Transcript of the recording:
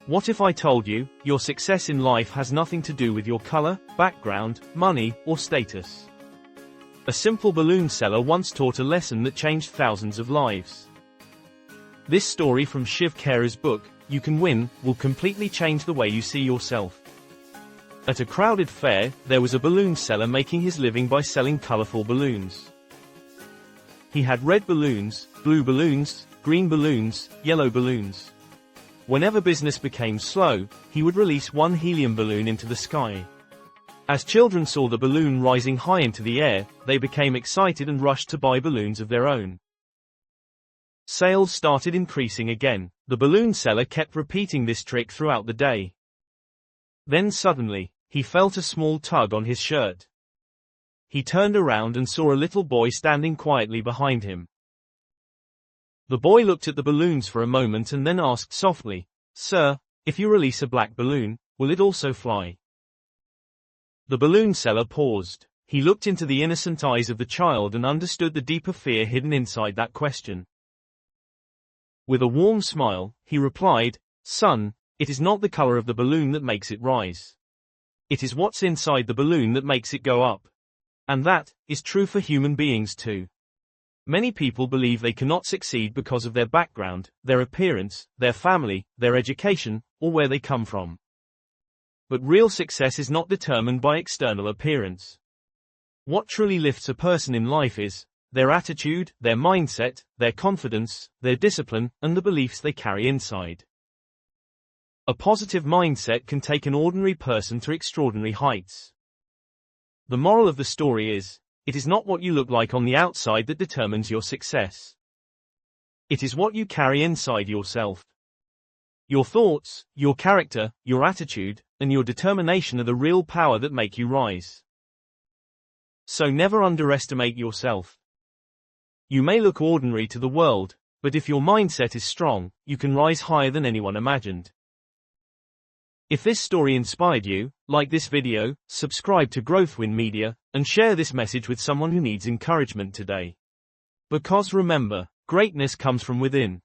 What if I told you, your success in life has nothing to do with your color, background, money, or status? A simple balloon seller once taught a lesson that changed thousands of lives. This story from Shiv Khera's book, You Can Win, will completely change the way you see yourself. At a crowded fair, there was a balloon seller making his living by selling colorful balloons. He had red balloons, blue balloons, green balloons, yellow balloons. Whenever business became slow, he would release one helium balloon into the sky. As children saw the balloon rising high into the air, they became excited and rushed to buy balloons of their own. Sales started increasing again. The balloon seller kept repeating this trick throughout the day. Then suddenly, he felt a small tug on his shirt. He turned around and saw a little boy standing quietly behind him. The boy looked at the balloons for a moment and then asked softly, "Sir, if you release a black balloon, will it also fly?" The balloon seller paused. He looked into the innocent eyes of the child and understood the deeper fear hidden inside that question. With a warm smile, he replied, "Son, it is not the color of the balloon that makes it rise. It is what's inside the balloon that makes it go up." And that is true for human beings too. Many people believe they cannot succeed because of their background, their appearance, their family, their education, or where they come from. But real success is not determined by external appearance. What truly lifts a person in life is their attitude, their mindset, their confidence, their discipline, and the beliefs they carry inside. A positive mindset can take an ordinary person to extraordinary heights. The moral of the story is, it is not what you look like on the outside that determines your success. It is what you carry inside yourself. Your thoughts, your character, your attitude, and your determination are the real power that make you rise. So never underestimate yourself. You may look ordinary to the world, but if your mindset is strong, you can rise higher than anyone imagined. If this story inspired you, like this video, subscribe to Growthwin Media, and share this message with someone who needs encouragement today. Because remember, greatness comes from within.